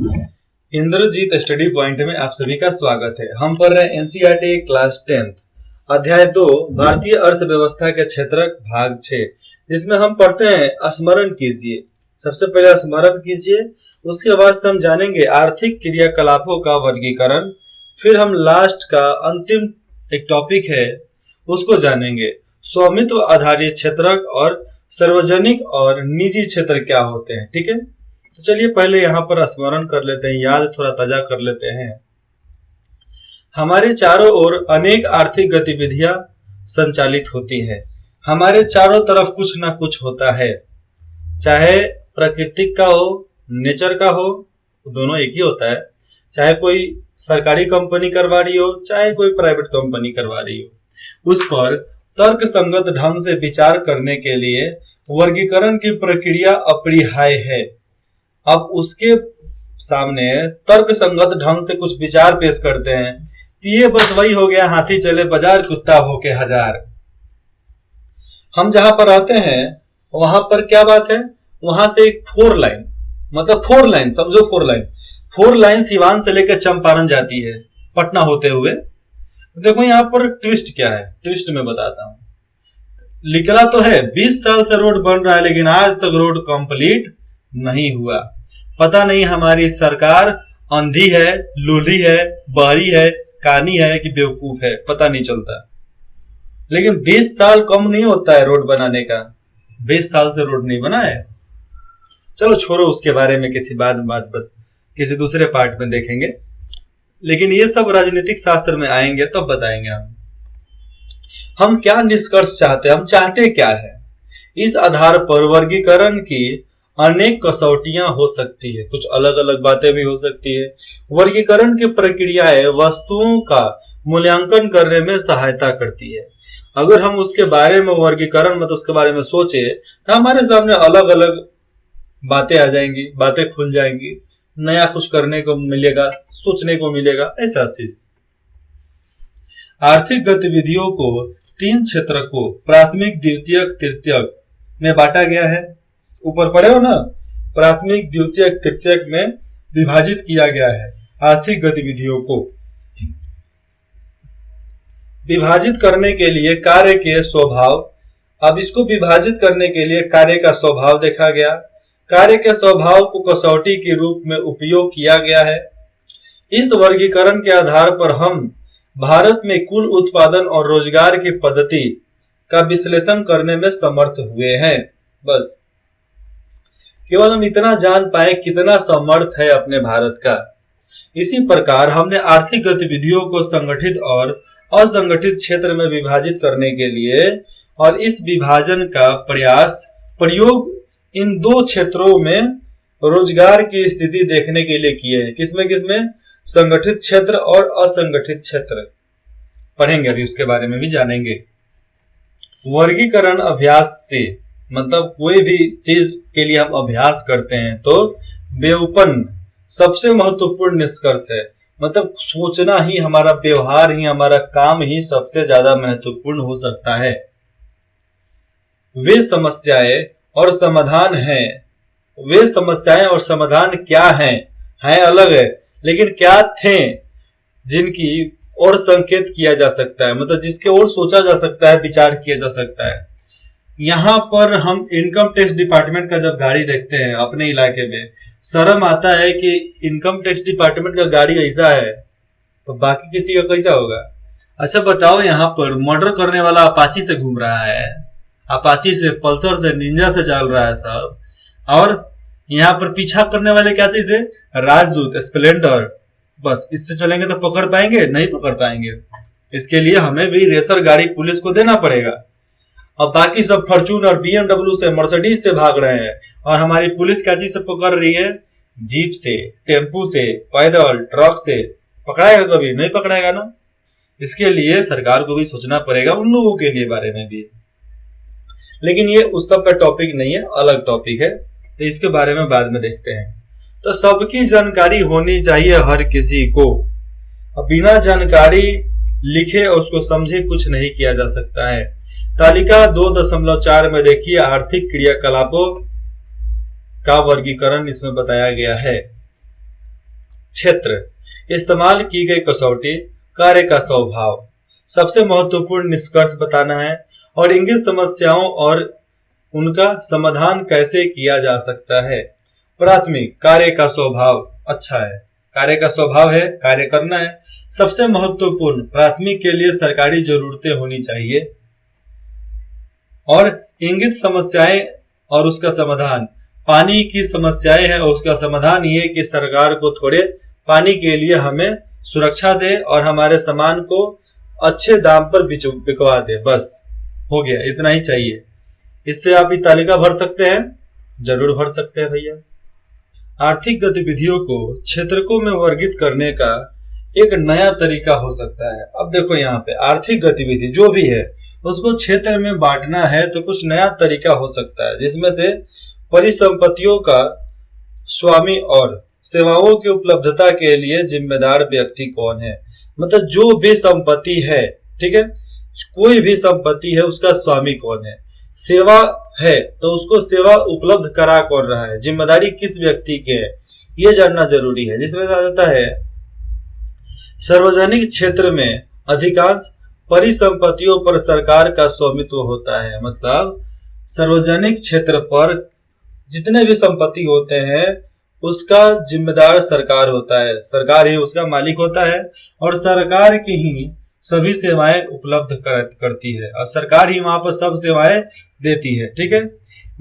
Indrajit study point में आप सभी का स्वागत है। हम पढ़ रहे हैं एनसीईआरटी क्लास 10th अध्याय 2 भारतीय अर्थव्यवस्था के क्षेत्रक भाग 6, जिसमें हम पढ़ते हैं स्मरण कीजिए। सबसे पहले स्मरण कीजिए, उसके बाद हम जानेंगे आर्थिक क्रियाकलापों का वर्गीकरण। फिर हम लास्ट का अंतिम एक टॉपिक है उसको जानेंगे, स्वामित्व आधारित क्षेत्रक और सार्वजनिक और निजी क्षेत्र क्या होते हैं। ठीक है, तो चलिए पहले यहाँ पर स्मरण कर लेते हैं, याद थोड़ा ताजा कर लेते हैं। हमारे चारों ओर अनेक आर्थिक गतिविधियां संचालित होती है। हमारे चारों तरफ कुछ ना कुछ होता है, चाहे प्राकृतिक का हो, नेचर का हो, दोनों एक ही होता है। चाहे कोई सरकारी कंपनी करवा रही हो, चाहे कोई प्राइवेट कंपनी करवा रही हो, उस पर तर्क संगत ढंग से विचार करने के लिए वर्गीकरण की प्रक्रिया अपरिहार्य है। अब उसके सामने तर्क संगत ढंग से कुछ विचार पेश करते हैं, ये बस वही हो गया, हाथी चले बाजार कुत्ता भौंके हजार। हम जहां पर रहते हैं वहां पर क्या बात है, वहां से एक फोर लाइन, मतलब फोर लाइन समझो, फोर लाइन सिवान से लेकर चंपारण जाती है पटना होते हुए। देखो यहाँ पर ट्विस्ट क्या है, ट्विस्ट में बताता हूं। लिखा तो है 20 साल से रोड बन रहा है, लेकिन आज तक रोड कंप्लीट नहीं हुआ। पता नहीं हमारी सरकार अंधी है, लूली है, बहरी है, कानी है कि बेवकूफ है, पता नहीं चलता। लेकिन 20 साल कम नहीं होता है रोड बनाने का, 20 साल से रोड नहीं बना है। चलो छोड़ो, उसके बारे में किसी दूसरे पार्ट में देखेंगे। लेकिन ये सब राजनीतिक शास्त्र में आएंगे तब बताएंगे हम क्या निष्कर्ष चाहते हैं, हम चाहते क्या है। इस आधार पर वर्गीकरण की अनेक कसौटियां हो सकती है, कुछ अलग अलग बातें भी हो सकती है। वर्गीकरण की प्रक्रियाएं वस्तुओं का मूल्यांकन करने में सहायता करती है। अगर हम उसके बारे में वर्गीकरण मतलब उसके बारे में सोचे तो हमारे सामने अलग अलग बातें आ जाएंगी, बातें खुल जाएंगी, नया कुछ करने को मिलेगा, सोचने को मिलेगा, ऐसा चीज। आर्थिक गतिविधियों को 3 क्षेत्र को प्राथमिक, द्वितीयक, तृतीयक में बांटा गया है। ऊपर पढ़े हो ना, प्राथमिक, द्वितीयक, तृतीयक में विभाजित किया गया है आर्थिक गतिविधियों को। विभाजित करने के लिए कार्य के स्वभाव, अब इसको विभाजित करने के लिए कार्य का स्वभाव देखा गया। कार्य के स्वभाव को कसौटी के रूप में उपयोग किया गया है। इस वर्गीकरण के आधार पर हम भारत में कुल उत्पादन और रोजगार की पद्धति का विश्लेषण करने में समर्थ हुए हैं। बस केवल हम इतना जान पाए कितना समर्थ है अपने भारत का। इसी प्रकार हमने आर्थिक गतिविधियों को संगठित और असंगठित क्षेत्र में विभाजित करने के लिए और इस विभाजन का प्रयोग इन 2 क्षेत्रों में रोजगार की स्थिति देखने के लिए किए हैं। किसमें संगठित क्षेत्र और असंगठित क्षेत्र पढ़ेंगे, अभी उसके बारे में भी जानेंगे। वर्गीकरण अभ्यास से मतलब कोई भी चीज के लिए हम अभ्यास करते हैं तो व्युत्पन्न सबसे महत्वपूर्ण निष्कर्ष है। मतलब सोचना ही, हमारा व्यवहार ही, हमारा काम ही सबसे ज्यादा महत्वपूर्ण हो सकता है। वे समस्याएं और समाधान हैं, वे समस्याएं और समाधान क्या हैं अलग है, लेकिन क्या थे जिनकी और संकेत किया जा सकता है, मतलब जिसके और सोचा जा सकता है, विचार किया जा सकता है। यहाँ पर हम इनकम टैक्स डिपार्टमेंट का जब गाड़ी देखते हैं अपने इलाके में, शर्म आता है कि इनकम टैक्स डिपार्टमेंट का गाड़ी ऐसा है तो बाकी किसी का कैसा होगा। अच्छा बताओ, यहाँ पर मर्डर करने वाला अपाची से घूम रहा है, अपाची से, पल्सर से, निंजा से चल रहा है सब, और यहाँ पर पीछा करने वाले क्या चीज है, राजदूत, स्प्लेंडर। बस इससे चलेंगे तो पकड़ पाएंगे? नहीं पकड़ पाएंगे। इसके लिए हमें भी रेसर गाड़ी पुलिस को देना पड़ेगा। अब बाकी सब फॉर्च्यूनर, BMW से, मर्सिडीज से भाग रहे हैं और हमारी पुलिस क्या चीज से पकड़ रही है, जीप से, टेम्पू से, पैदल, ट्रक से। पकड़ाएगा कभी? नहीं पकड़ाएगा ना। इसके लिए सरकार को भी सोचना पड़ेगा, उन लोगों के लिए बारे में भी। लेकिन ये उस सब का टॉपिक नहीं है, अलग टॉपिक है, तो इसके बारे में बाद में देखते हैं। तो सबकी जानकारी होनी चाहिए हर किसी को। अब बिना जानकारी लिखे और उसको समझे कुछ नहीं किया जा सकता है। तालिका 2.4 में देखिए, आर्थिक क्रियाकलापों का वर्गीकरण इसमें बताया गया है। क्षेत्र, इस्तेमाल की गई कसौटी, कार्य का स्वभाव, सबसे महत्वपूर्ण निष्कर्ष बताना है और इंगित समस्याओं और उनका समाधान कैसे किया जा सकता है। प्राथमिक, कार्य का स्वभाव अच्छा है, कार्य का स्वभाव है, कार्य करना है। सबसे महत्वपूर्ण, प्राथमिक के लिए सरकारी जरूरतें होनी चाहिए। और इंगित समस्याएं और उसका समाधान, पानी की समस्याएं हैं और उसका समाधान ये कि सरकार को थोड़े पानी के लिए हमें सुरक्षा दे और हमारे सामान को अच्छे दाम पर बिकवा दे। बस हो गया, इतना ही चाहिए। इससे आप ये तालिका भर सकते हैं, जरूर भर सकते हैं भैया। आर्थिक गतिविधियों को क्षेत्रकों में वर्गीकृत करने का एक नया तरीका हो सकता है। अब देखो यहाँ पे आर्थिक गतिविधि जो भी है उसको क्षेत्र में बांटना है तो कुछ नया तरीका हो सकता है, जिसमें से परिसंपत्तियों का स्वामी और सेवाओं की उपलब्धता के लिए जिम्मेदार व्यक्ति कौन है। मतलब जो भी संपत्ति है, ठीक है, कोई भी संपत्ति है उसका स्वामी कौन है, सेवा है तो उसको सेवा उपलब्ध करा कौन रहा है, जिम्मेदारी किस व्यक्ति की है, ये जानना जरूरी है। जिसमें आ जाता है सार्वजनिक क्षेत्र में अधिकांश परिसंपत्तियों पर सरकार का स्वामित्व होता है। मतलब सार्वजनिक क्षेत्र पर जितने भी संपत्ति होते हैं उसका जिम्मेदार सरकार होता है, सरकार ही उसका मालिक होता है और सरकार की ही सभी सेवाएं उपलब्ध करती है और सरकार ही वहां पर सब सेवाएं देती है। ठीक है,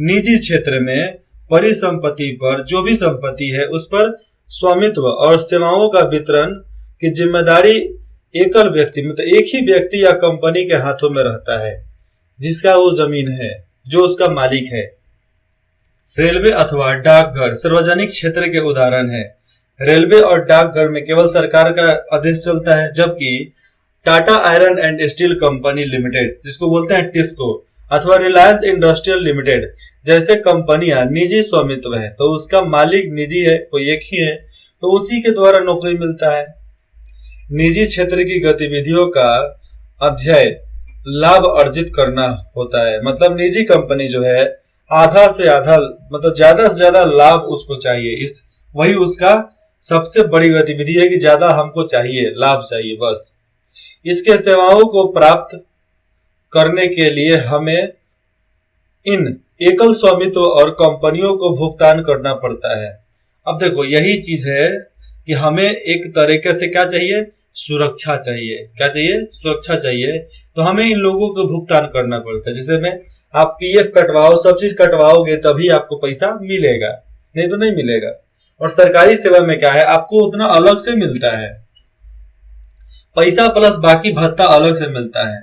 निजी क्षेत्र में परिसंपत्ति पर जो भी संपत्ति है उस पर स्वामित्व और सेवाओं का वितरण की जिम्मेदारी एकल व्यक्ति, मतलब एक ही व्यक्ति या कंपनी के हाथों में रहता है जिसका वो जमीन है, जो उसका मालिक है। रेलवे अथवा डाकघर सार्वजनिक क्षेत्र के उदाहरण है। रेलवे और डाकघर में केवल सरकार का आदेश चलता है, जबकि Tata iron and steel company limited, जिसको बोलते हैं टिस्को, अथवा रिलायंस इंडस्ट्रियल लिमिटेड जैसे कंपनियां निजी स्वामित्व है, तो उसका मालिक निजी है, कोई एक ही है, तो उसी के द्वारा नौकरी मिलता है। निजी क्षेत्र की गतिविधियों का अध्यय लाभ अर्जित करना होता है। मतलब निजी कंपनी जो है आधा से आधा, मतलब ज्यादा से ज्यादा लाभ उसको चाहिए, इस वही उसका सबसे बड़ी गतिविधि है कि ज्यादा हमको चाहिए, लाभ चाहिए बस। इसके सेवाओं को प्राप्त करने के लिए हमें इन एकल स्वामित्व और कंपनियों को भुगतान करना पड़ता है। अब देखो यही चीज है कि हमें एक तरीके से क्या चाहिए, सुरक्षा चाहिए। क्या चाहिए, सुरक्षा चाहिए। तो हमें इन लोगों को भुगतान करना पड़ता है। जैसे में आप पीएफ कटवाओ, सब चीज कटवाओगे तभी आपको पैसा मिलेगा, नहीं तो नहीं मिलेगा। और सरकारी सेवा में क्या है, आपको उतना अलग से मिलता है, पैसा प्लस बाकी भत्ता अलग से मिलता है।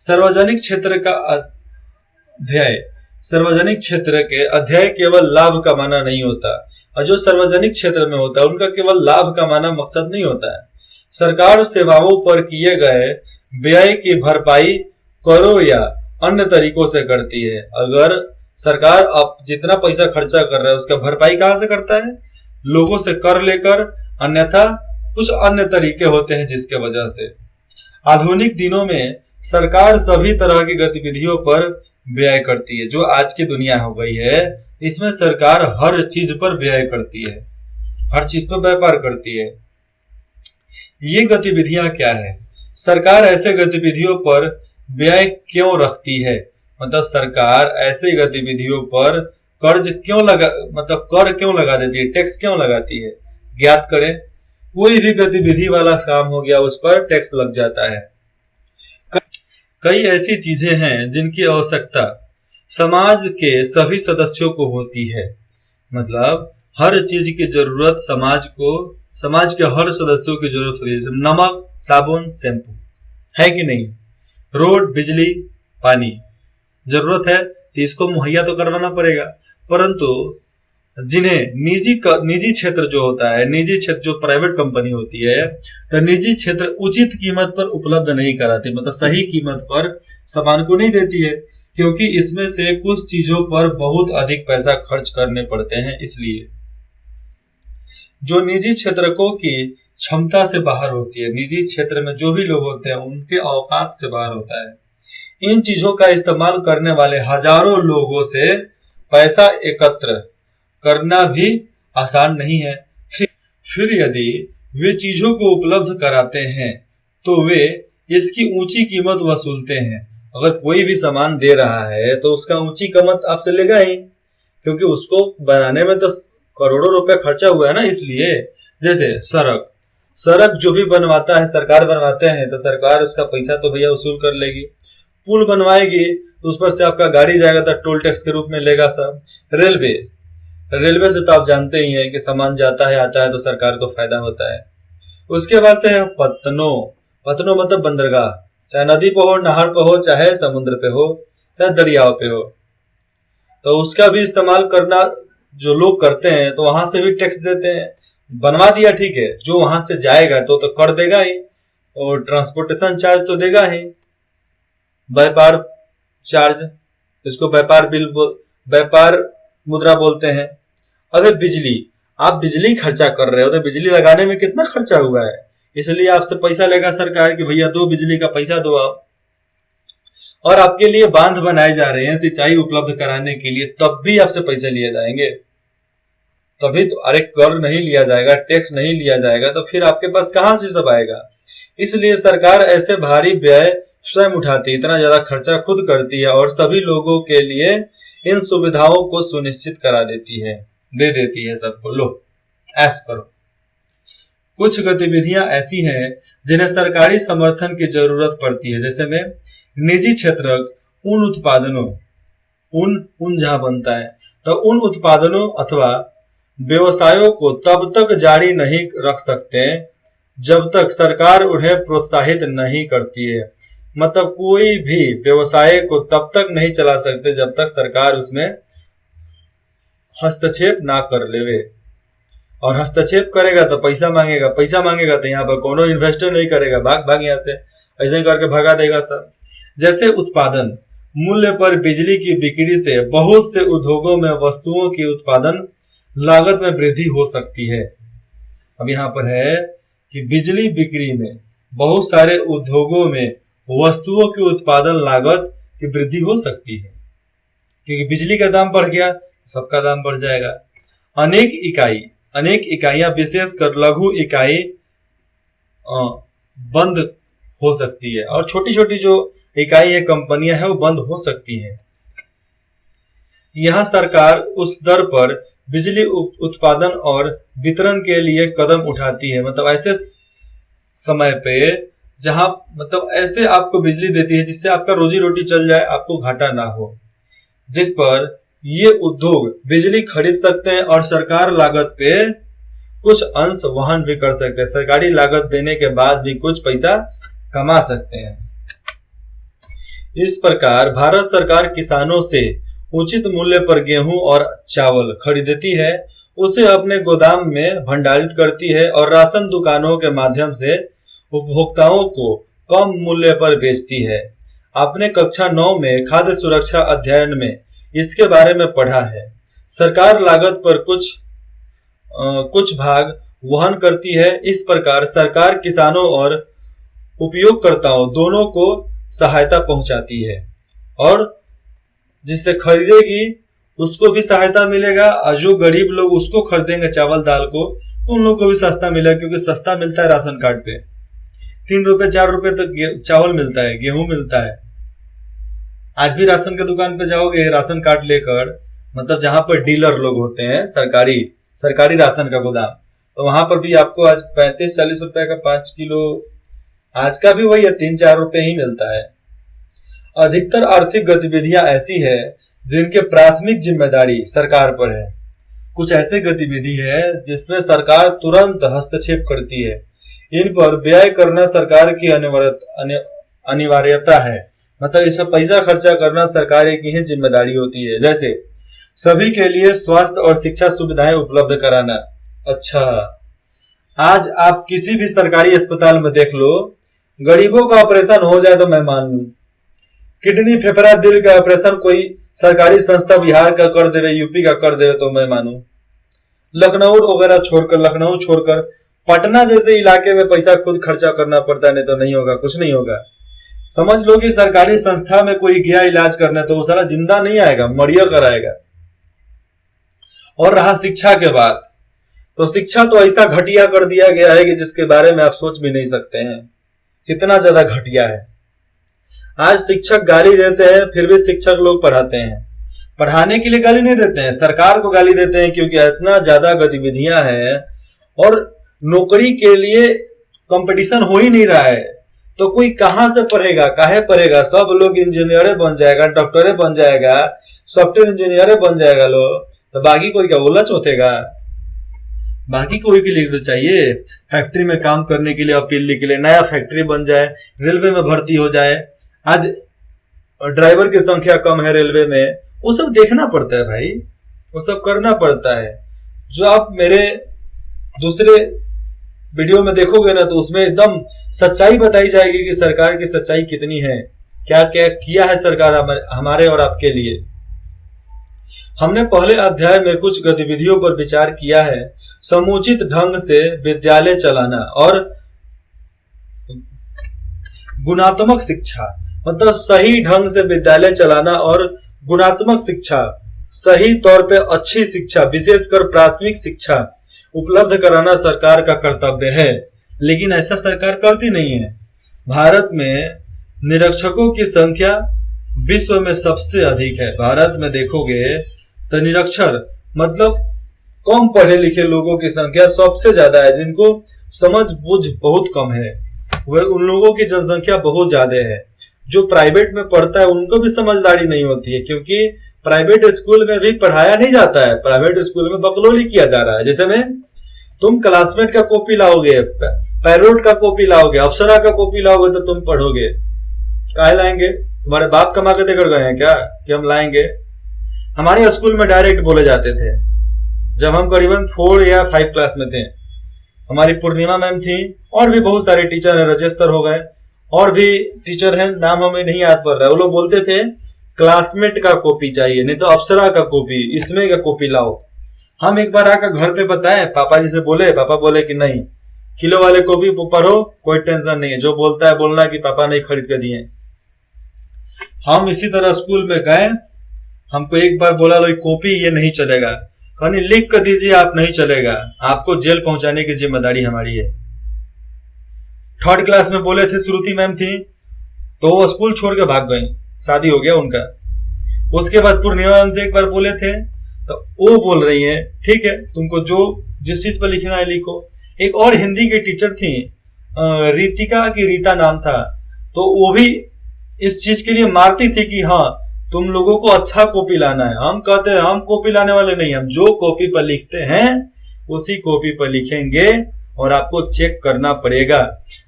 सार्वजनिक क्षेत्र का अध्याय, सार्वजनिक क्षेत्र के अध्याय केवल लाभ कमाना नहीं होता, और जो सार्वजनिक क्षेत्र में होता है उनका केवल लाभ कमाना मकसद नहीं होता है। सरकार सेवाओं पर किए गए व्यय की भरपाई करों या अन्य तरीकों से करती है। अगर सरकार अब जितना पैसा खर्चा कर रहा है उसका भरपाई कहां से करता है, लोगों से कर लेकर, अन्यथा कुछ अन्य तरीके होते हैं जिसके वजह से। आधुनिक दिनों में सरकार सभी तरह की गतिविधियों पर व्यय करती है। जो आज की दुनिया हो गई है इसमें सरकार हर चीज पर व्यय करती है, हर चीज पर व्यापार करती है। ये गतिविधियां क्या है, सरकार ऐसे गतिविधियों पर व्यय क्यों रखती है, मतलब सरकार ऐसे गतिविधियों पर कर्ज क्यों लगा, मतलब कर क्यों लगा देती है, टैक्स क्यों लगाती है, ज्ञात करें। कोई भी गतिविधि वाला काम हो गया उस पर टैक्स लग जाता है। कई ऐसी चीजें हैं जिनकी आवश्यकता समाज के सभी सदस्यों को होती है। मतलब हर चीज की जरूरत समाज के हर सदस्यों की जरूरत होती है। जैसे नमक, साबुन, शैम्पू, है कि नहीं, रोड, बिजली, पानी जरूरत है तो इसको मुहैया तो करवाना पड़ेगा। परंतु जिन्हें निजी क्षेत्र जो होता है, निजी क्षेत्र जो प्राइवेट कंपनी होती है, तो निजी क्षेत्र उचित कीमत पर उपलब्ध नहीं कराती, मतलब सही कीमत पर सामान को नहीं देती है, क्योंकि इसमें से कुछ चीजों पर बहुत अधिक पैसा खर्च करने पड़ते हैं। इसलिए जो निजी क्षेत्रकों की क्षमता से बाहर होती है, निजी क्षेत्र में जो भी लोग होते हैं उनके औकात से बाहर होता है। इन चीजों का इस्तेमाल करने वाले हजारों लोगों से पैसा एकत्र करना भी आसान नहीं है। फिर यदि वे चीजों को उपलब्ध कराते हैं तो वे इसकी ऊंची कीमत वसूलते हैं। अगर कोई भी सामान दे रहा है तो उसका ऊंची कीमत आपसे लेगा ही, क्योंकि उसको बनाने में तो करोड़ों रुपए खर्चा हुआ है ना। इसलिए जैसे सड़क जो भी बनवाता है, सरकार बनवाते हैं तो सरकार उसका पैसा तो भैया वसूल कर लेगी। पुल बनवाएगी तो उस पर से आपका गाड़ी जाएगा तो टोल टैक्स के रूप में लेगा सब। रेलवे से तो आप जानते ही हैं कि सामान जाता है आता है तो सरकार को फायदा होता है। उसके बाद से है पतनो मतलब बंदरगाह, चाहे नदी पे हो, नहर पे हो, चाहे समुद्र पे हो, चाहे दरियाओं पे हो, तो उसका भी इस्तेमाल करना जो लोग करते हैं तो वहां से भी टैक्स देते हैं। बनवा दिया ठीक है, जो वहां से जाएगा तो कर देगा ही, और ट्रांसपोर्टेशन चार्ज तो देगा ही, व्यापार चार्ज, इसको व्यापार मुद्रा बोलते हैं। अगर आप बिजली खर्चा कर रहे हो तो बिजली लगाने में कितना खर्चा हुआ है, इसलिए आपसे पैसा लेगा सरकार कि भैया दो, बिजली का पैसा दो आप। और आपके लिए बांध बनाए जा रहे हैं सिंचाई उपलब्ध कराने के लिए, तब भी आपसे पैसे लिए जाएंगे। तभी तो, अरे कर नहीं लिया जाएगा, टैक्स नहीं लिया जाएगा तो फिर आपके पास कहां से सब आएगा। इसलिए सरकार ऐसे भारी व्यय स्वयं उठाती है, इतना ज्यादा खर्चा खुद करती है और सभी लोगों के लिए इन सुविधाओं को सुनिश्चित करा देती है, दे देती है सबको, लो ऐश करो। कुछ गतिविधियां ऐसी हैं जिन्हें सरकारी समर्थन की जरूरत पड़ती है, जैसे में निजी क्षेत्र उन उत्पादनों, ऊन जहां बनता है तो उन उत्पादनों अथवा व्यवसायों को तब तक जारी नहीं रख सकते जब तक सरकार उन्हें प्रोत्साहित नहीं करती है। मतलब कोई भी व्यवसाय को तब तक नहीं चला सकते जब तक सरकार उसमें हस्तक्षेप ना कर लेवे। और हस्तक्षेप करेगा तो पैसा मांगेगा तो यहाँ पर कोनो इन्वेस्टर नहीं करेगा, भाग यहाँ से, ऐसे ही करके भगा देगा सब। जैसे उत्पादन मूल्य पर बिजली की बिक्री से बहुत से उद्योगों में वस्तुओं की उत्पादन लागत में वृद्धि हो सकती है। अब यहाँ पर है कि बिजली बिक्री में बहुत सारे उद्योगों में वस्तुओं की उत्पादन लागत की वृद्धि हो सकती है, क्योंकि बिजली का दाम बढ़ गया, सबका दाम बढ़ जाएगा। अनेक इकाइयां विशेषकर लघु इकाई बंद हो सकती है, और छोटी छोटी जो इकाई है, कंपनियां है, वो बंद हो सकती है। यहाँ सरकार उस दर पर बिजली उत्पादन और वितरण के लिए कदम उठाती है। मतलब ऐसे समय पे जहां मतलब ऐसे आपको बिजली देती है जिससे आपका रोजी रोटी चल जाए, आपको घाटा ना हो, जिस पर ये उद्योग बिजली खरीद सकते हैं और सरकार लागत पे कुछ अंश वहन भी कर सकते हैं। सरकारी लागत देने के बाद भी कुछ पैसा कमा सकते हैं। इस प्रकार भारत सरकार किसानों से उचित मूल्य पर गेहूं और चावल खरीदती है, उसे अपने गोदाम में भंडारित करती है और राशन दुकानों के माध्यम से उपभोक्ताओं को कम मूल्य पर बेचती है। आपने कक्षा 9 में खाद्य सुरक्षा अध्ययन में इसके बारे में पढ़ा है। सरकार लागत पर कुछ भाग वहन करती है। इस प्रकार सरकार किसानों और उपयोगकर्ताओं दोनों को सहायता पहुंचाती है, और जिससे खरीदेगी उसको भी सहायता मिलेगा, और जो गरीब लोग उसको खरीदेंगे चावल दाल को, तो उन लोगों को भी सस्ता मिलेगा, क्योंकि सस्ता मिलता है राशन कार्ड पे। 3 रुपए 4 रुपए तक चावल मिलता है, गेहूं मिलता है। आज भी राशन के दुकान पे जाओगे राशन कार्ड लेकर, मतलब जहां पर डीलर लोग होते हैं, सरकारी राशन का गोदाम, तो वहां पर भी आपको आज 35-40 रुपए का 5 किलो, आज का भी वही है, 3-4 रुपए ही मिलता है। अधिकतर आर्थिक गतिविधियां ऐसी है जिनके प्राथमिक जिम्मेदारी सरकार पर है। कुछ ऐसे गतिविधि है जिसमें सरकार तुरंत हस्तक्षेप करती है। इन पर व्यय करना सरकार की अनिवार्यता है। मतलब इसमें पैसा खर्चा करना सरकार की ही जिम्मेदारी होती है। जैसे सभी के लिए स्वास्थ्य और शिक्षा सुविधाएं उपलब्ध कराना। अच्छा, आज आप किसी भी सरकारी अस्पताल में देख लो, गरीबों का ऑपरेशन हो जाए तो मैं मान लूं, किडनी, फेफड़ा, दिल का ऑपरेशन कोई सरकारी संस्था बिहार का कर देवे, यूपी का कर देवे तो मैं मानूं। लखनऊ छोड़कर पटना जैसे इलाके में पैसा खुद खर्चा करना पड़ता है, नहीं तो नहीं होगा, कुछ नहीं होगा। समझ लो कि सरकारी संस्था में कोई गया इलाज करने तो वो सारा जिंदा नहीं आएगा, मरिया कराएगा। और रहा शिक्षा के बाद, तो शिक्षा तो ऐसा घटिया कर दिया गया है कि जिसके बारे में आप सोच भी नहीं सकते हैं, इतना ज्यादा घटिया है। आज शिक्षक गाली देते हैं, फिर भी शिक्षक लोग पढ़ाते हैं। पढ़ाने के लिए गाली नहीं देते हैं, सरकार को गाली देते हैं, क्योंकि इतना ज्यादा गतिविधियां हैं और नौकरी के लिए कंपटीशन हो ही नहीं रहा है। तो कोई कहां से पढ़ेगा, काहे पढ़ेगा? सब लोग इंजीनियर बन जाएगा, डॉक्टरे बन जाएगा, सॉफ्टवेयर इंजीनियर बन जाएगा लोग, तो बाकी कोई क्या बोला चौथेगा? बाकी कोई के लिए तो चाहिए फैक्ट्री में काम करने के लिए, अपील के लिए नया फैक्ट्री बन जाए, रेलवे में भर्ती हो जाए। आज ड्राइवर की संख्या कम है रेलवे में, वो सब देखना पड़ता है भाई, वो सब करना पड़ता है। जो आप मेरे दूसरे वीडियो में देखोगे ना, तो उसमें एकदम सच्चाई बताई जाएगी कि सरकार की सच्चाई कितनी है, क्या क्या किया है सरकार हमारे और आपके लिए। हमने पहले अध्याय में कुछ गतिविधियों पर विचार किया है। समुचित ढंग से विद्यालय चलाना और गुणात्मक शिक्षा, मतलब सही ढंग से विद्यालय चलाना और गुणात्मक शिक्षा, सही तौर पे अच्छी शिक्षा, विशेषकर प्राथमिक शिक्षा उपलब्ध कराना सरकार का कर्तव्य है। लेकिन ऐसा सरकार करती नहीं है। भारत में निरक्षरों की संख्या विश्व में सबसे अधिक है। भारत में देखोगे तो निरक्षर मतलब कम पढ़े लिखे लोगों की संख्या सबसे ज्यादा है, जिनको समझ बूझ बहुत कम है, वह उन लोगों की जनसंख्या बहुत ज्यादा है। जो प्राइवेट में पढ़ता है उनको भी समझदारी नहीं होती है, क्योंकि प्राइवेट स्कूल में भी पढ़ाया नहीं जाता है, प्राइवेट स्कूल में बकलोली किया जा रहा है। जैसे में तुम क्लासमेट का कॉपी लाओगे, पैरोट का कॉपी लाओगे, अप्सरा का कॉपी लाओगे तो तुम पढ़ोगे। काहे लाएंगे? तुम्हारे बाप कमा के देकर गए हैं क्या कि हम लाएंगे? हमारे स्कूल में डायरेक्ट बोले जाते थे जब हम करीबन 4 या 5 क्लास में थे। हमारी पूर्णिमा मैम थी और भी बहुत सारे टीचर हैं, राजेश सर हो गए, और भी टीचर हैं, नाम हमें नहीं याद पड़ रहा है। वो लोग बोलते थे क्लासमेट का कॉपी चाहिए, नहीं तो अप्सरा का कॉपी, इसमें का कॉपी लाओ। हम एक बार आकर घर पे बताएं, पापा जी से बोले, पापा बोले कि नहीं, किलो वाले कॉपी पढ़ो, कोई टेंशन नहीं है, जो बोलता है बोलना कि पापा नहीं खरीद कर दिए। हम इसी तरह स्कूल में गए, हमको एक बार बोला लो कॉपी ये नहीं चलेगा, कहनी लिख कर दीजिए, आप नहीं चलेगा, आपको जेल पहुंचाने की जिम्मेदारी हमारी है। 3rd क्लास में बोले थे, श्रुति मैम थी, तो वो स्कूल छोड़ के भाग गई, शादी हो गया उनका। उसके बाद पूर्णिमा मैम से एक बार बोले थे, तो वो बोल रही है ठीक है तुमको जो जिस चीज पर लिखना है लिखो। एक और हिंदी की टीचर थी, रीतिका की रीता नाम था, तो वो भी इस चीज के लिए मारती थी कि हाँ तुम लोगों को अच्छा कॉपी लाना है। हम कहते हैं हम कॉपी लाने वाले नहीं, हम जो कॉपी पर लिखते हैं उसी कॉपी पर लिखेंगे और आपको चेक करना पड़ेगा।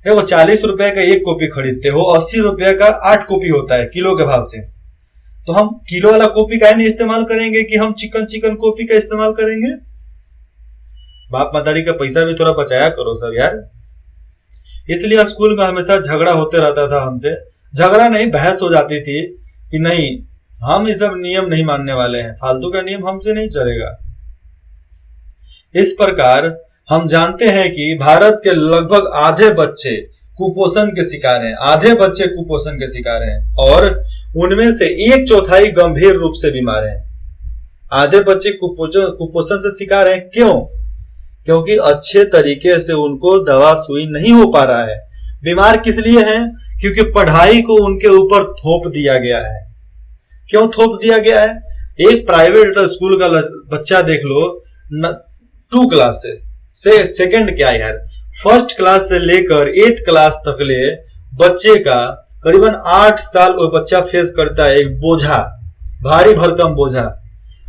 वो 40 रुपए का एक कॉपी खरीदते हो, 80 रुपए का 8 कॉपी होता है किलो के भाव से। तो हम किलो वाला कॉपी का नहीं इस्तेमाल करेंगे कि हम चिकन कॉपी का इस्तेमाल करेंगे? बाप मतारी का पैसा भी थोड़ा बचाया करो सब यार। इसलिए स्कूल में हमेशा झगड़ा होते रहता था हमसे, झगड़ा नहीं बहस हो जाती थी कि नहीं हम ये सब नियम नहीं मानने वाले हैं, फालतू का नियम हमसे नहीं चलेगा। इस प्रकार हम जानते हैं कि भारत के लगभग आधे बच्चे कुपोषण के शिकार हैं, आधे बच्चे कुपोषण के शिकार हैं, और उनमें से 1/4 गंभीर रूप से बीमार हैं। आधे बच्चे कुपोषण से शिकार हैं। क्यों? क्योंकि अच्छे तरीके से उनको दवा सुई नहीं हो पा रहा है। बीमार किस लिए हैं? क्योंकि पढ़ाई को उनके ऊपर थोप दिया गया है। क्यों थोप दिया गया है? एक प्राइवेट स्कूल का बच्चा देख लो, 2 क्लास से सेकंड क्या यार, 1st क्लास से लेकर 8th क्लास तक ले बच्चे का करीबन 8 साल वो बच्चा फेस करता है एक बोझा, भारी भरकम बोझा।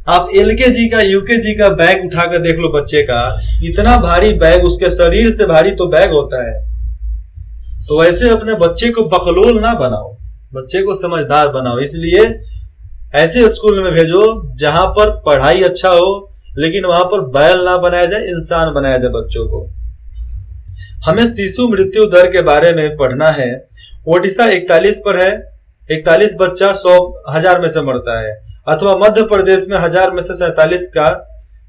आप एलकेजी का यूकेजी का बैग उठाकर देख लो बच्चे का, इतना भारी बैग, उसके शरीर से भारी तो बैग होता है। तो वैसे अपने बच्चे को बकलोल ना बनाओ, बच्चे को समझदार बनाओ। इसलिए ऐसे स्कूल में भेजो जहां पर पढ़ाई अच्छा हो, लेकिन वहां पर बैल ना बनाया जाए, इंसान बनाया जाए बच्चों को। हमें शिशु मृत्यु दर के बारे में पढ़ना है। ओडिशा 41 पर है, 41 बच्चा 100,000 में से मरता है, अथवा मध्य प्रदेश में 1000 में से 47 का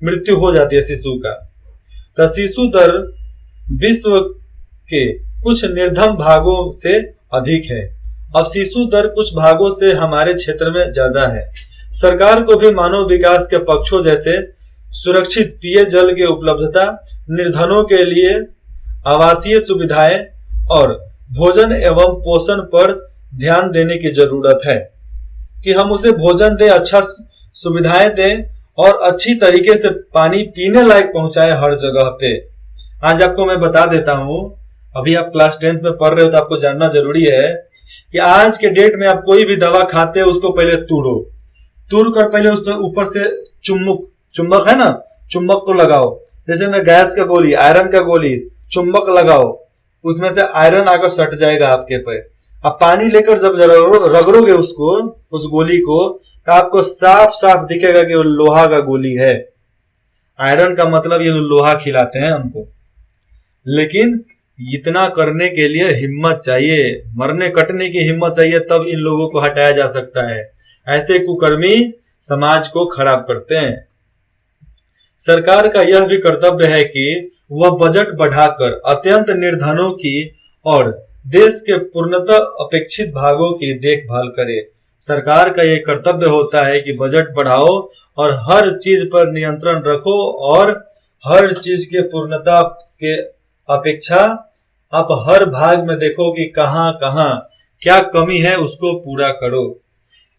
मृत्यु हो जाती है शिशु का। तो शिशु दर विश्व के कुछ निर्धन भागों से अधिक है। अब शिशु दर कुछ भागों से हमारे क्षेत्र में ज्यादा है। सरकार को भी मानव विकास के पक्षों जैसे सुरक्षित पेय जल की उपलब्धता, निर्धनों के लिए आवासीय सुविधाएं और भोजन एवं पोषण पर ध्यान देने की जरूरत है कि हम उसे भोजन दें, अच्छा सुविधाएं दें और अच्छी तरीके से पानी पीने लायक पहुंचाएं हर जगह पे। आज आपको मैं बता देता हूं, अभी आप क्लास 10th में पढ़ रहे हो तो आपको जानना जरूरी है कि आज के डेट में आप कोई भी दवा खाते हो उसको पहले तूड़ कर पहले उस पर ऊपर से चुंबक है ना, चुंबक को लगाओ। जैसे मैं गैस का गोली, आयरन का गोली, चुंबक लगाओ, उसमें से आयरन आकर सट जाएगा आपके पे। अब पानी लेकर जब रगड़ोगे उसको, उस गोली को, तो आपको साफ साफ दिखेगा कि वो लोहा का गोली है। आयरन का मतलब ये लोहा खिलाते हैं हमको। लेकिन इतना करने के लिए हिम्मत चाहिए, मरने कटने की हिम्मत चाहिए, तब इन लोगों को हटाया जा सकता है। ऐसे कुकर्मी समाज को खराब करते हैं। सरकार का यह भी कर्तव्य है कि वह बजट बढ़ाकर अत्यंत निर्धनों की और देश के पूर्णतः अपेक्षित भागों की देखभाल करे। सरकार का यह कर्तव्य होता है कि बजट बढ़ाओ और हर चीज पर नियंत्रण रखो और हर चीज के पूर्णता के अपेक्षा आप हर भाग में देखो कि कहां कहां क्या कमी है, उसको पूरा करो।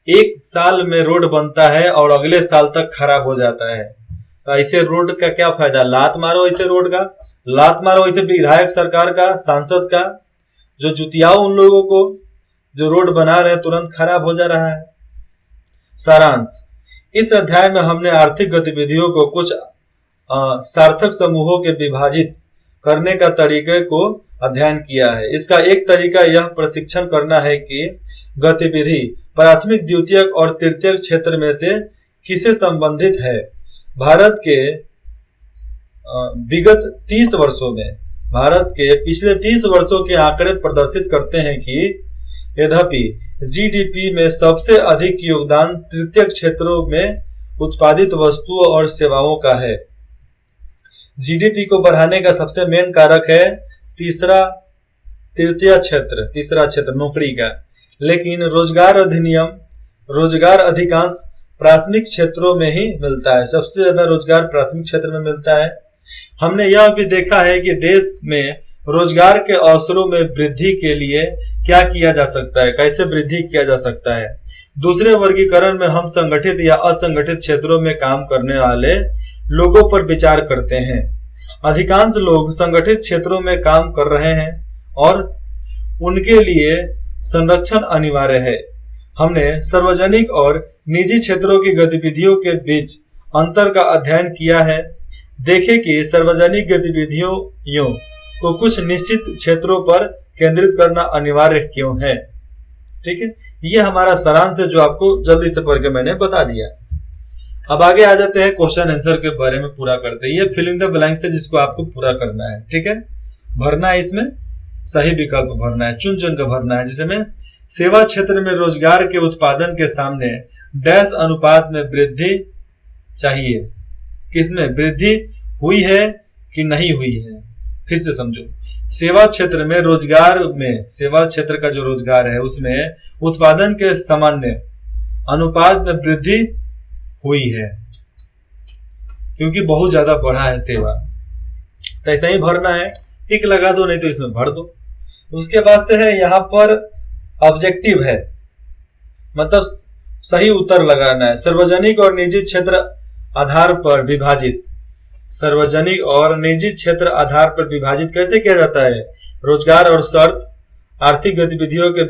एक साल में रोड बनता है और अगले साल तक खराब हो जाता है, तो ऐसे रोड का क्या फायदा? लात मारो ऐसे रोड का, लात मारो ऐसे विधायक सरकार का, सांसद का, जो जुतियाओ उन लोगों को जो रोड बना रहे हैं, तुरंत खराब हो जा रहा है। सारांश, इस अध्याय में हमने आर्थिक गतिविधियों को कुछ सार्थक समूहों के विभाजित करने का तरीके को अध्ययन किया है। इसका एक तरीका यह प्रशिक्षण करना है कि गतिविधि प्राथमिक, द्वितीयक और तृतीयक क्षेत्र में से किसे संबंधित है। भारत के विगत 30 वर्षों में, भारत के पिछले 30 वर्षों के आंकड़े प्रदर्शित करते हैं कि यद्यपि जीडीपी में सबसे अधिक योगदान तृतीयक क्षेत्रों में उत्पादित वस्तुओं और सेवाओं का है। जीडीपी को बढ़ाने का सबसे मेन कारक है तृतीय क्षेत्र नौकरी का। लेकिन रोजगार अधिनियम, रोजगार अधिकांश प्राथमिक क्षेत्रों में ही मिलता है। सबसे ज्यादा रोजगार प्राथमिक क्षेत्र में मिलता है। हमने यह भी देखा है कि देश में रोजगार के अवसरों में वृद्धि के लिए क्या किया जा सकता है, कैसे वृद्धि किया जा सकता है। दूसरे वर्गीकरण में हम संगठित या असंगठित क्षेत्रों में काम करने वाले लोगों पर विचार करते हैं। अधिकांश लोग संगठित क्षेत्रों में काम कर रहे हैं और उनके लिए संरक्षण अनिवार्य है। हमने सार्वजनिक और निजी क्षेत्रों की गतिविधियों के बीच अंतर का अध्ययन किया है। देखें कि सार्वजनिक गतिविधियों को कुछ निश्चित क्षेत्रों पर केंद्रित करना अनिवार्य क्यों है। ठीक है, ये हमारा सारांश है जो आपको जल्दी से पढ़ के मैंने बता दिया। अब आगे आ जाते हैं क्वेश्चन आंसर के बारे में पूरा करते हैं। ये फिलिंग द ब्लैंक्स है जिसको आपको पूरा करना है। ठीक है, भरना है, इसमें सही विकल्प भरना है, चुन चुन कर भरना है। जिसमें सेवा क्षेत्र में रोजगार के उत्पादन के सामने डैश अनुपात में वृद्धि चाहिए। किसमें वृद्धि हुई है कि नहीं हुई है? फिर से समझो, सेवा क्षेत्र में रोजगार में, सेवा क्षेत्र का जो रोजगार है उसमें उत्पादन के सामान्य अनुपात में वृद्धि हुई है, क्योंकि बहुत ज्यादा बढ़ा है सेवा। तो ऐसा ही भरना है, टिक लगा दो, नहीं तो इसमें भर दो। उसके बाद से है यहाँ पर ऑब्जेक्टिव है, मतलब सही उत्तर लगाना है। सार्वजनिक और निजी क्षेत्र आधार पर विभाजित, सार्वजनिक और निजी क्षेत्र आधार पर विभाजित कैसे किया जाता है? रोजगार और शर्त, आर्थिक गतिविधियों के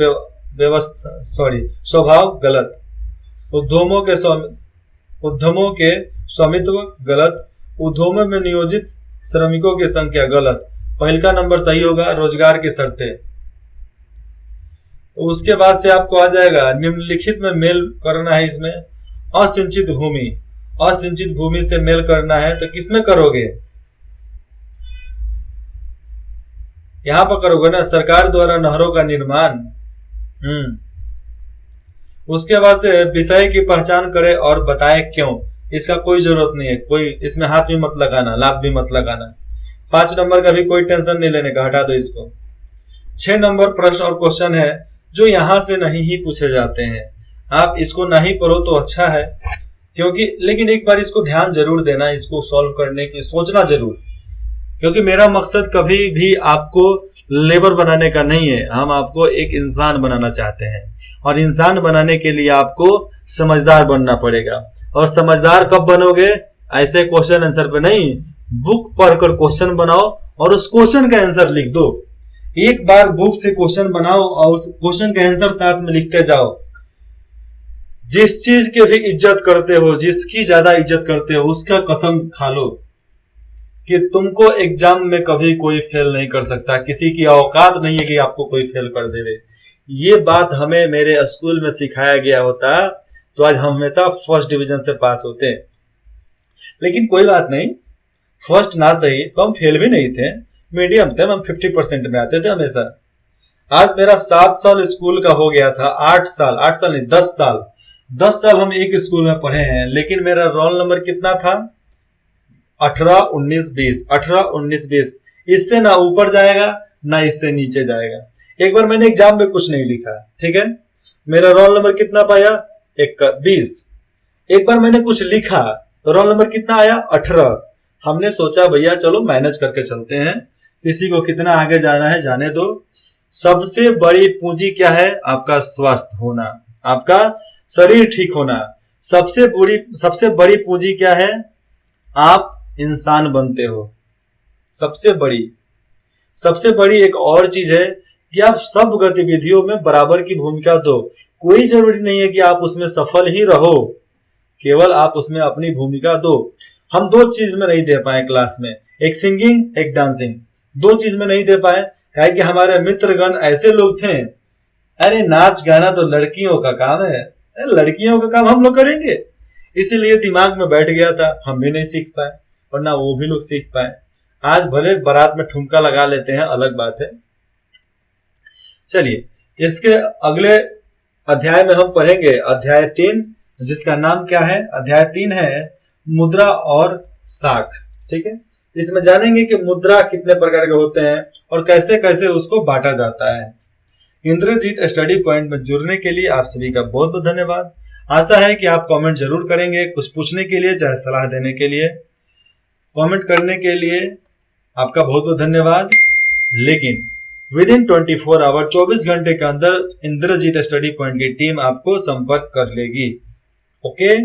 व्यवस्था स्वभाव गलत, उद्यमों के स्वामित्व गलत, उद्यमों में नियोजित श्रमिकों की संख्या गलत। पहले का नंबर सही होगा, रोजगार की शर्तें। उसके बाद से आपको आ जाएगा निम्नलिखित में मेल करना है। इसमें असिंचित भूमि, असिंचित भूमि से मेल करना है तो किसमें करोगे? यहां पर करोगे ना, सरकार द्वारा नहरों का निर्माण। उसके बाद से विषय की पहचान करें और बताएं क्यों। इसका कोई जरूरत नहीं है, कोई इसमें हाथ भी मत लगाना, लाभ भी मत लगाना। 5 नंबर का भी कोई टेंशन नहीं लेने का, हटा दो इसको। 6 नंबर प्रश्न और क्वेश्चन है जो यहां से नहीं ही पूछे जाते हैं। आप इसको नहीं पढ़ो तो अच्छा है, क्योंकि लेकिन एक बार इसको ध्यान जरूर देना, इसको सॉल्व करने की सोचना जरूर, क्योंकि मेरा मकसद कभी भी आपको लेबर बनाने का नहीं है। हम आपको एक इंसान बनाना चाहते हैं, और इंसान बनाने के लिए आपको समझदार बनना पड़ेगा। और समझदार कब बनोगे? ऐसे क्वेश्चन आंसर पे नहीं, बुक पढ़कर क्वेश्चन बनाओ और उस क्वेश्चन का आंसर लिख दो। एक बार बुक से क्वेश्चन बनाओ और उस क्वेश्चन का आंसर साथ में लिखते जाओ। जिस चीज की भी इज्जत करते हो, जिसकी ज्यादा इज्जत करते हो, उसका कसम खा लो कि तुमको एग्जाम में कभी कोई फेल नहीं कर सकता। किसी की औकात नहीं है कि आपको कोई फेल कर देवे। ये बात हमें मेरे स्कूल में सिखाया गया होता तो आज हम हमेशा फर्स्ट डिवीजन से पास होते। लेकिन कोई बात नहीं, फर्स्ट ना सही तो हम फेल भी नहीं थे, मीडियम थे, हम 50% में आते थे हमेशा। आज मेरा 7 साल स्कूल का हो गया था, 8 साल नहीं 10 साल हम एक स्कूल में पढ़े हैं, लेकिन मेरा रोल नंबर कितना था? 18, 19, 20, 18, 19, 20। इससे ना ऊपर जाएगा ना इससे नीचे जाएगा। एक बार मैंने एग्जाम में कुछ नहीं लिखा, ठीक है, मेरा रोल नंबर कितना पाया? 20। एक बार मैंने कुछ लिखा तो रोल नंबर कितना आया? 18। हमने सोचा भैया चलो मैनेज करके चलते हैं, किसी को कितना आगे जाना है जाने दो। सबसे बड़ी पूंजी क्या है? आपका स्वास्थ्य होना, आपका शरीर ठीक होना। सबसे बड़ी पूंजी क्या है? आप इंसान बनते हो। सबसे बड़ी एक और चीज है कि आप सब गतिविधियों में बराबर की भूमिका दो। कोई जरूरी नहीं है कि आप उसमें सफल ही रहो, केवल आप उसमें अपनी भूमिका दो। हम 2 चीज में नहीं दे पाए क्लास में, एक सिंगिंग एक डांसिंग, 2 चीज में नहीं दे पाए, क्या कि हमारे मित्रगण ऐसे लोग थे, अरे नाच गाना तो लड़कियों का काम है, लड़कियों का काम हम लोग करेंगे। इसीलिए दिमाग में बैठ गया था, हम भी नहीं सीख पाए और ना वो भी लोग सीख पाए। आज भले बारात में ठुमका लगा लेते हैं, अलग बात है। चलिए इसके अगले अध्याय में हम पढ़ेंगे अध्याय 3, जिसका नाम क्या है? अध्याय 3 है मुद्रा और साख। ठीक है, इसमें जानेंगे कि मुद्रा कितने प्रकार के होते हैं और कैसे कैसे उसको बांटा जाता है। इंद्रजीत स्टडी पॉइंट में जुड़ने के लिए आप सभी का बहुत बहुत धन्यवाद। आशा है कि आप कमेंट जरूर करेंगे, कुछ पूछने के लिए चाहे सलाह देने के लिए। कमेंट करने के लिए आपका बहुत बहुत धन्यवाद। लेकिन विद इन 24 आवर 24 घंटे के अंदर इंद्रजीत स्टडी पॉइंट की टीम आपको संपर्क कर लेगी। ओके।